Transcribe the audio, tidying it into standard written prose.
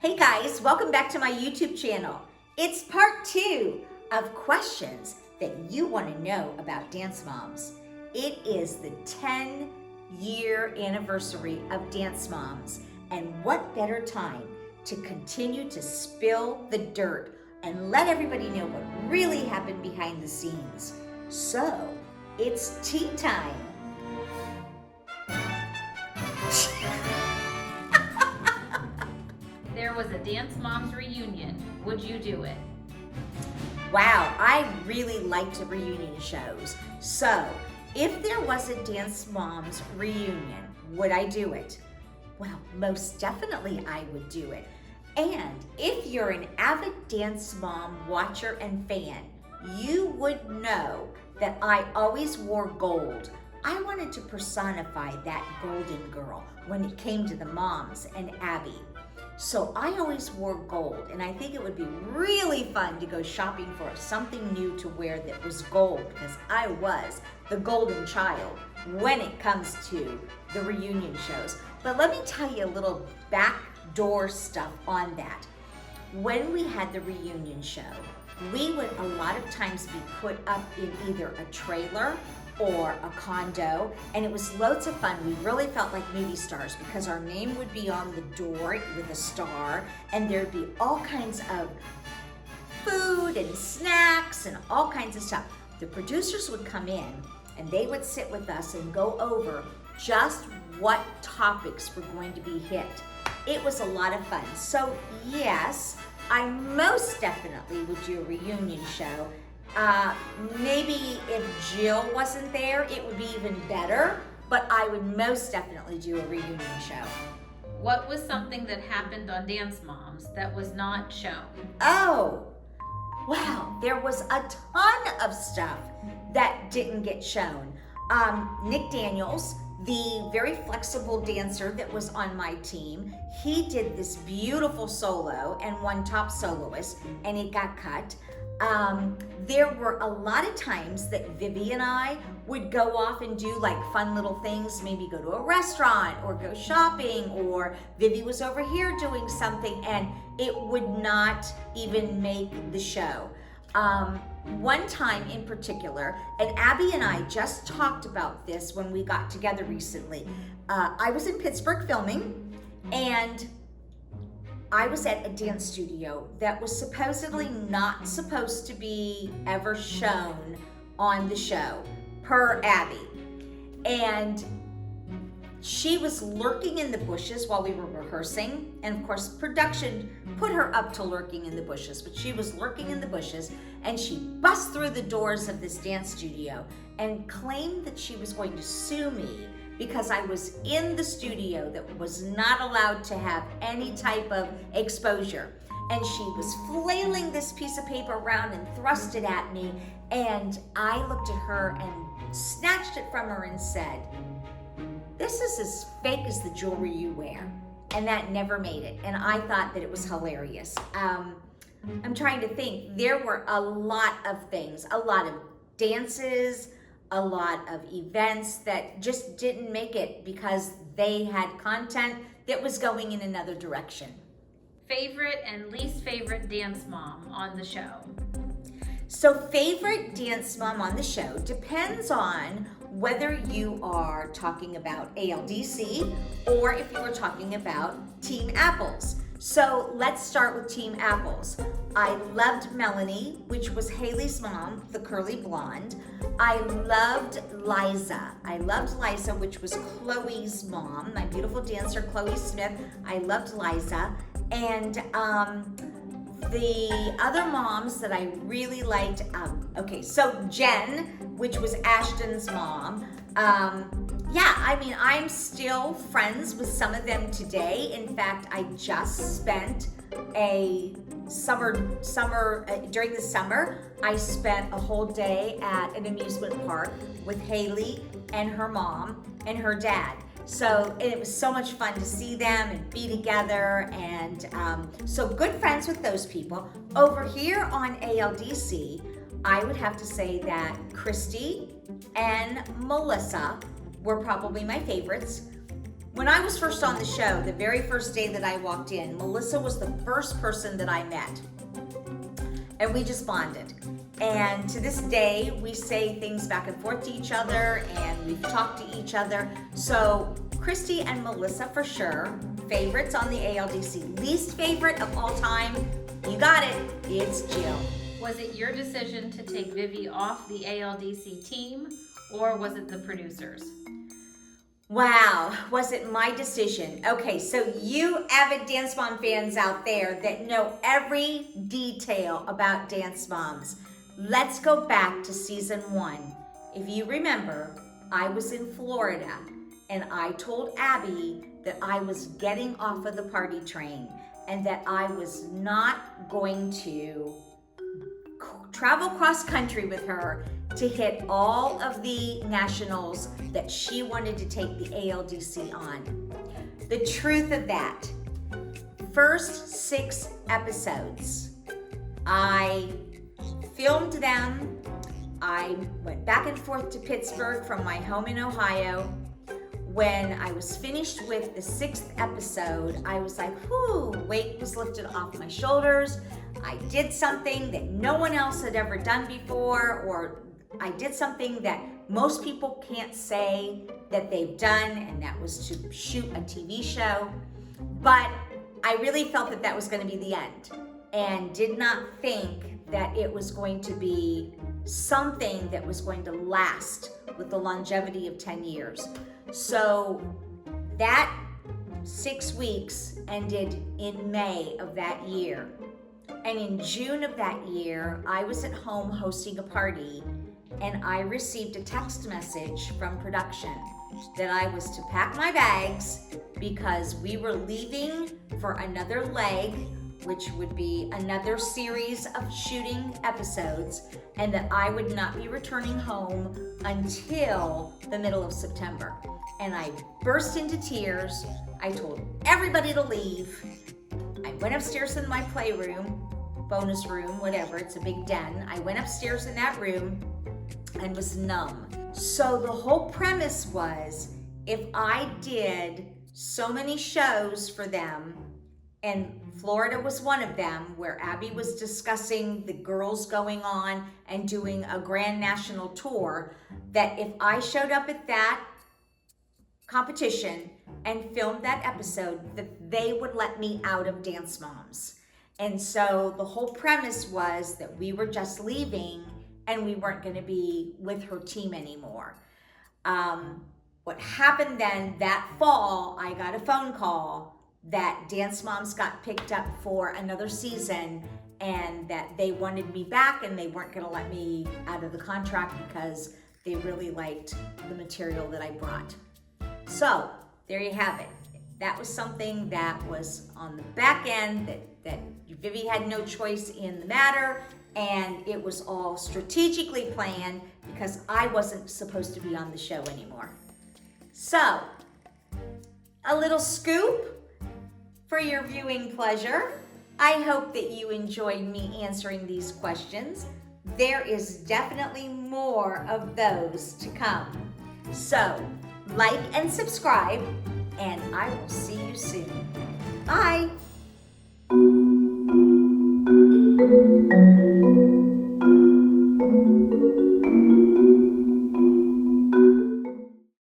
Hey guys, welcome back to my YouTube channel. It's part 2 of questions that you want to know about Dance Moms. It is the 10-year anniversary of Dance Moms, and what better time to continue to spill the dirt and let everybody know what really happened behind the scenes. So, it's tea time. There was a Dance Moms reunion. Would you do it? Wow, I really liked the reunion shows. So, if there was a Dance Moms reunion, would I do it? Well, most definitely I would do it. And if you're an avid Dance Mom watcher and fan, you would know that I always wore gold. I wanted to personify that golden girl when it came to the moms and Abby. So I always wore gold, and I think it would be really fun to go shopping for something new to wear that was gold, because I was the golden child when it comes to the reunion shows. But let me tell you a little backdoor stuff on that. When we had the reunion show, we would a lot of times be put up in either a trailer or a condo, and it was loads of fun. We really felt like movie stars because our name would be on the door with a star, and there'd be all kinds of food and snacks and all kinds of stuff. The producers would come in and they would sit with us and go over just what topics were going to be hit. It was a lot of fun. So yes, I most definitely would do a reunion show. Maybe if Jill wasn't there, it would be even better, but I would most definitely do a reunion show. What was something that happened on Dance Moms that was not shown? Oh, wow, there was a ton of stuff that didn't get shown. Nick Daniels, the very flexible dancer that was on my team, he did this beautiful solo and won top soloist, and it got cut. There were a lot of times that Vivi and I would go off and do like fun little things, maybe go to a restaurant or go shopping, or Vivi was over here doing something and it would not even make the show. One time in particular, and Abby and I just talked about this when we got together recently. I was in Pittsburgh filming, and I was at a dance studio that was supposedly not supposed to be ever shown on the show, per Abby. And she was lurking in the bushes while we were rehearsing. And of course, production put her up to lurking in the bushes, but she was lurking in the bushes, and she bust through the doors of this dance studio and claimed that she was going to sue me because I was in the studio that was not allowed to have any type of exposure. And she was flailing this piece of paper around and thrust it at me. And I looked at her and snatched it from her and said, "This is as fake as the jewelry you wear." And that never made it. And I thought that it was hilarious. I'm trying to think. There were a lot of things, a lot of dances, a lot of events that just didn't make it because they had content that was going in another direction. Favorite and least favorite Dance Mom on the show? So favorite Dance Mom on the show depends on whether you are talking about ALDC or if you are talking about Team Apples. So let's start with Team Apples. I loved Melanie, which was Haley's mom, the curly blonde. I loved Liza. Which was Chloe's mom, my beautiful dancer, Chloe Smith. I loved Liza. And the other moms that I really liked, so Jen, which was Ashton's mom. I'm still friends with some of them today. In fact, I just spent during the summer, I spent a whole day at an amusement park with Haley and her mom and her dad. So it was so much fun to see them and be together, and so good friends with those people. Over here on ALDC, I would have to say that Christy and Melissa were probably my favorites. When I was first on the show, the very first day that I walked in, Melissa was the first person that I met. And we just bonded. And to this day, we say things back and forth to each other, and we've talked to each other. So Christy and Melissa for sure, favorites on the ALDC. Least favorite of all time, you got it, it's Jill. Was it your decision to take Vivi off the ALDC team, or was it the producers? Wow, was it my decision? Okay, so you avid Dance Mom fans out there that know every detail about Dance Moms, let's go back to season 1. If you remember, I was in Florida and I told Abby that I was getting off of the party train and that I was not going to travel cross country with her to hit all of the nationals that she wanted to take the ALDC on. The truth of that, first 6 episodes, I filmed them. I went back and forth to Pittsburgh from my home in Ohio. When I was finished with the 6th episode, I was like, whew, weight was lifted off my shoulders. I did something that no one else had ever done before, or I did something that most people can't say that they've done, and that was to shoot a TV show. But I really felt that that was going to be the end, and did not think that it was going to be something that was going to last with the longevity of 10 years. So that 6 weeks ended in May of that year. And in June of that year, I was at home hosting a party, and I received a text message from production that I was to pack my bags because we were leaving for another leg, which would be another series of shooting episodes, and that I would not be returning home until the middle of September. And I burst into tears. I told everybody to leave. I went upstairs in my playroom, bonus room, whatever, it's a big den. I went upstairs in that room and was numb. So the whole premise was, if I did so many shows for them, and Florida was one of them, where Abby was discussing the girls going on and doing a grand national tour, that if I showed up at that competition and filmed that episode, that they would let me out of Dance Moms. And so the whole premise was that we were just leaving and we weren't going to be with her team anymore. What happened then, that fall, I got a phone call that Dance Moms got picked up for another season, and that they wanted me back, and they weren't going to let me out of the contract because they really liked the material that I brought. So there you have it. That was something that was on the back end, that Vivi had no choice in the matter, and it was all strategically planned because I wasn't supposed to be on the show anymore. So, a little scoop for your viewing pleasure. I hope that you enjoyed me answering these questions. There is definitely more of those to come. So, like and subscribe, and I will see you soon. Bye.